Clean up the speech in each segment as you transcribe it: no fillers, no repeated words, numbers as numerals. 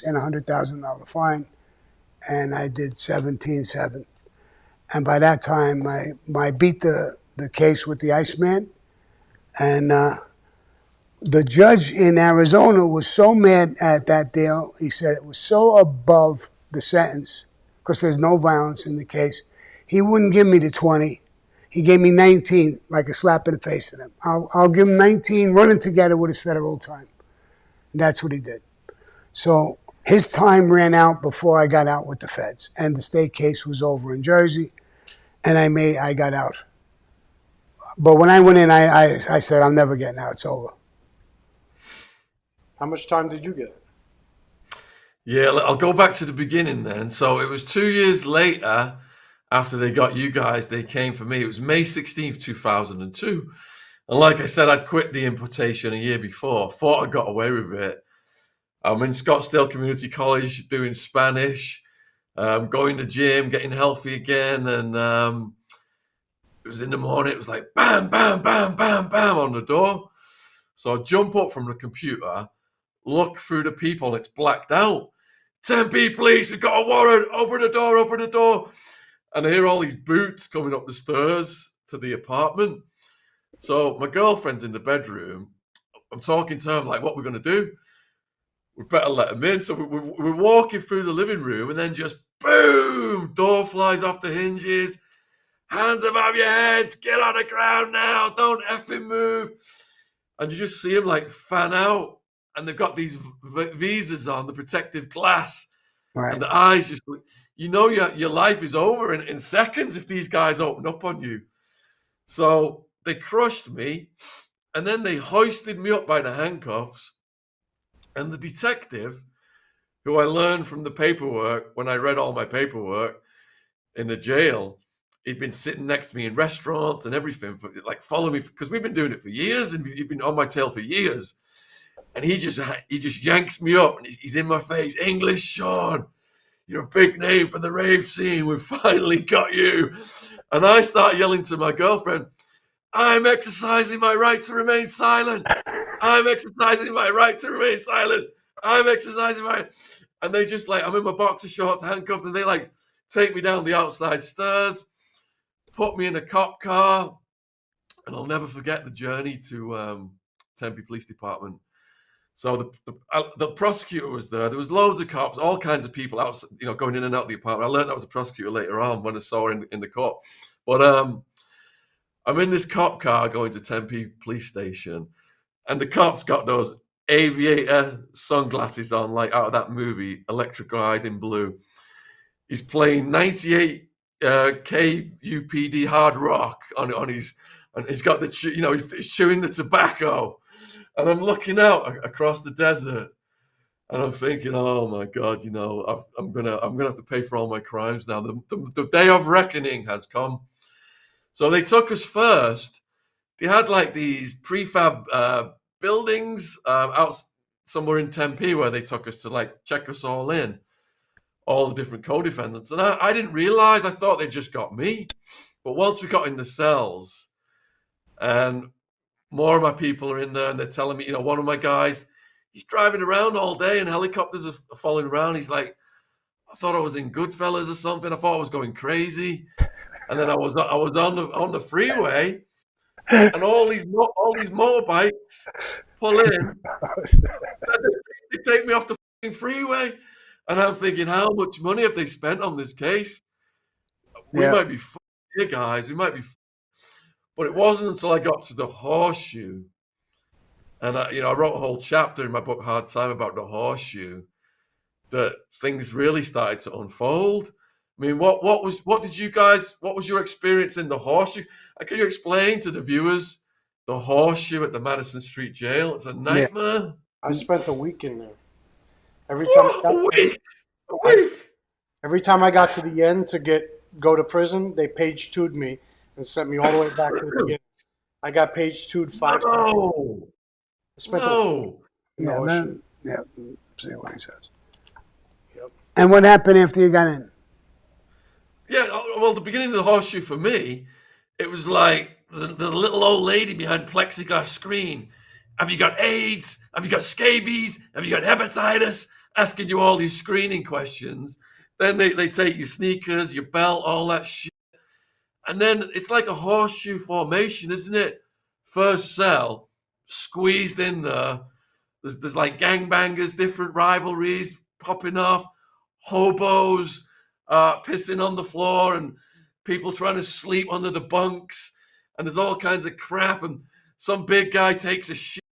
and a $100,000 fine, and I did 17-7. And by that time, I beat the case with the Iceman, and the judge in Arizona was so mad at that deal. He said it was so above the sentence because there's no violence in the case. He wouldn't give me the 20. He gave me 19, like a slap in the face to them. I'll give him 19 running together with his federal time. And that's what he did. So his time ran out before I got out with the feds, and the state case was over in Jersey, and I got out. But when I went in, I said, I'm never getting out. It's over. How much time did you get? Yeah, I'll go back to the beginning then. So it was 2 years later after they got you guys, they came for me. It was May 16th, 2002. And like I said, I'd quit the importation a year before. Thought I got away with it. I'm in Scottsdale Community College doing Spanish, going to the gym, getting healthy again. And it was in the morning. It was like bam, bam, bam, bam, bam on the door. So I jump up from the computer, look through the people, and it's blacked out. Tempe police, we got a warrant. Open the door, open the door. And I hear all these boots coming up the stairs to the apartment. So my girlfriend's in the bedroom. I'm talking to her. I'm like, what are we going to do? We better let them in. So we're walking through the living room, and then just boom, door flies off the hinges. Hands above your heads. Get on the ground now. Don't effing move. And you just see them like fan out. And they've got these visors on, the protective glass. Right. And the eyes just, you know, your life is over in seconds if these guys open up on you. So they crushed me, and then they hoisted me up by the handcuffs. And the detective, who I learned from the paperwork, when I read all my paperwork in the jail, he'd been sitting next to me in restaurants and everything, like follow me, because we've been doing it for years, and he'd been on my tail for years. And he just yanks me up, and he's in my face. English Shaun, you're a big name for the rave scene. We've finally got you. And I start yelling to my girlfriend, I'm exercising my right to remain silent. I'm exercising my right to remain silent. I'm exercising my... And they just like, I'm in my boxer shorts, handcuffed, and they like take me down the outside stairs, put me in a cop car, and I'll never forget the journey to Tempe Police Department. So the prosecutor was there. There was loads of cops, all kinds of people out, going in and out of the apartment. I learned I was a prosecutor later on when I saw her in the court. But I'm in this cop car going to Tempe Police Station, and the cop's got those aviator sunglasses on, like out of that movie, Electric Eyed in Blue. He's playing 98 KUPD hard rock on his, and he's got he's chewing the tobacco. And I'm looking out across the desert, and I'm thinking, oh my God, I'm gonna have to pay for all my crimes now. The day of reckoning has come. So they took us first. They had like these prefab buildings out somewhere in Tempe where they took us to like check us all in, all the different co-defendants. And I didn't realize, I thought they just got me. But once we got in the cells, and more of my people are in there, and they're telling me, one of my guys, he's driving around all day and helicopters are following around. He's like, I thought I was in Goodfellas or something. I thought I was going crazy. And then I was on the freeway, and all these motorbikes pull in. They take me off the freeway, and I'm thinking, how much money have they spent on this case? We might be here, guys. We might be. But it wasn't until I got to the Horseshoe, and I wrote a whole chapter in my book Hard Time about the Horseshoe, that things really started to unfold. I mean, what was your experience in the Horseshoe? Can you explain to the viewers the Horseshoe at the Madison Street Jail? It's a nightmare. Yeah. I spent a week in there. Every time I got to the end to go to prison, they page 2'd me and sent me all the way back to the beginning. I got page 2'd 5 times. I spent see what he says. Yep. And what happened after you got in? Yeah, well, the beginning of the Horseshoe for me, it was like there's a little old lady behind plexiglass screen. Have you got AIDS? Have you got scabies? Have you got hepatitis? asking you all these screening questions. Then they take your sneakers, your belt, all that shit. And then it's like a horseshoe formation, isn't it? First cell, squeezed in there. There's like gangbangers, different rivalries popping off, hobos pissing on the floor, and people trying to sleep under the bunks. And there's all kinds of crap. And some big guy takes a shit,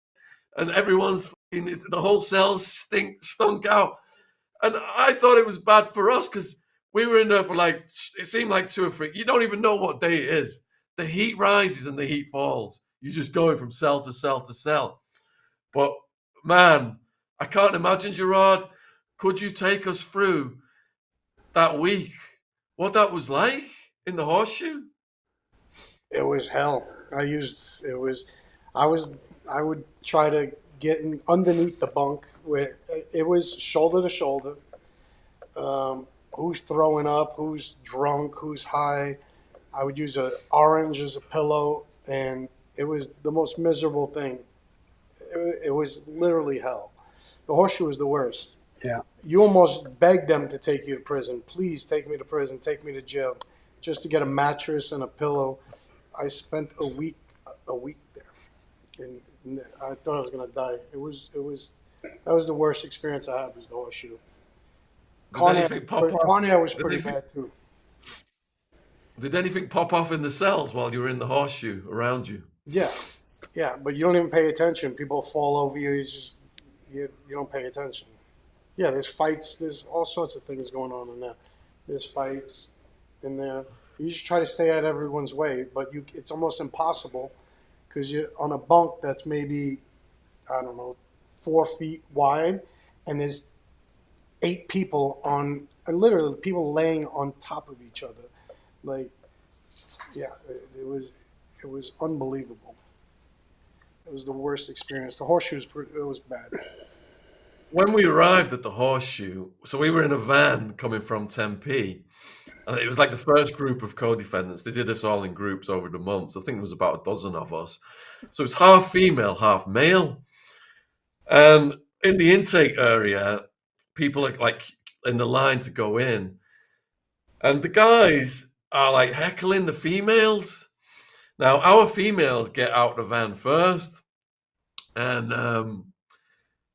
and everyone's fucking, the whole cell's stunk out. And I thought it was bad for us because we were in there for like, it seemed like 2 or 3. You don't even know what day it is. The heat rises and the heat falls. You're just going from cell to cell to cell. But man, I can't imagine, Gerard, could you take us through that week? What that was like in the Horseshoe? It was hell. I would try to get underneath the bunk where it was shoulder to shoulder. Who's throwing up? Who's drunk? Who's high? I would use an orange as a pillow, and it was the most miserable thing. It was literally hell. The Horseshoe was the worst. Yeah. You almost begged them to take you to prison. Please take me to prison. Take me to jail, just to get a mattress and a pillow. I spent a week there, and I thought I was gonna die. That was the worst experience I had, was the Horseshoe. Con Air was pretty bad too. Did anything pop off in the cells while you were in the Horseshoe around you? Yeah, but you don't even pay attention. People fall over you. You don't pay attention. Yeah, there's fights. There's all sorts of things going on in there. There's fights in there. You just try to stay out of everyone's way, but it's almost impossible because you're on a bunk that's maybe, I don't know, 4 feet wide, and there's 8 people and literally people laying on top of each other. Like, yeah, it was unbelievable. It was the worst experience. The Horseshoe it was bad. When we arrived at the Horseshoe, so we were in a van coming from Tempe, and it was like the first group of co-defendants. They did this all in groups over the months. I think there was about a dozen of us. So it's half female, half male. And in the intake area, people are like in the line to go in. And the guys are like heckling the females. Now, our females get out the van first. And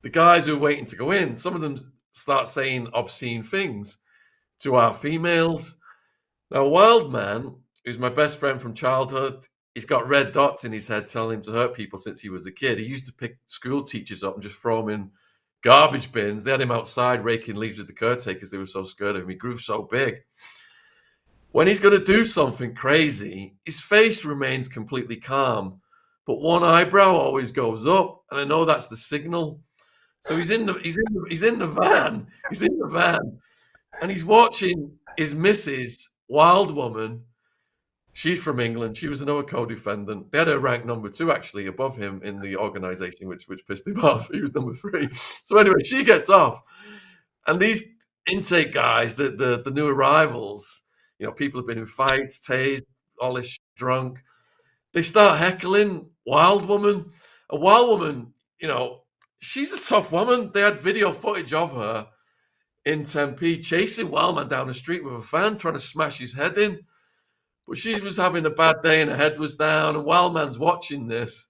the guys who are waiting to go in, some of them start saying obscene things to our females. Now, Wildman, who's my best friend from childhood, he's got red dots in his head telling him to hurt people since he was a kid. He used to pick school teachers up and just throw them in garbage bins. They had him outside raking leaves with the caretakers. They were so scared of him. He grew so big. When he's going to do something crazy, his face remains completely calm, but one eyebrow always goes up, and I know that's the signal. So he's in the van, and he's watching his missus, Wild Woman. She's from England. She was another co-defendant. They had her ranked number 2, actually, above him in the organization, which pissed him off. He was number 3. So anyway, she gets off, and these intake guys, the new arrivals, you know, people have been in fights, tased, all this drunk. They start heckling Wild Woman. A Wild Woman, you know, she's a tough woman. They had video footage of her in Tempe chasing Wildman down the street with a fan, trying to smash his head in. But she was having a bad day and her head was down, and Wildman's watching this.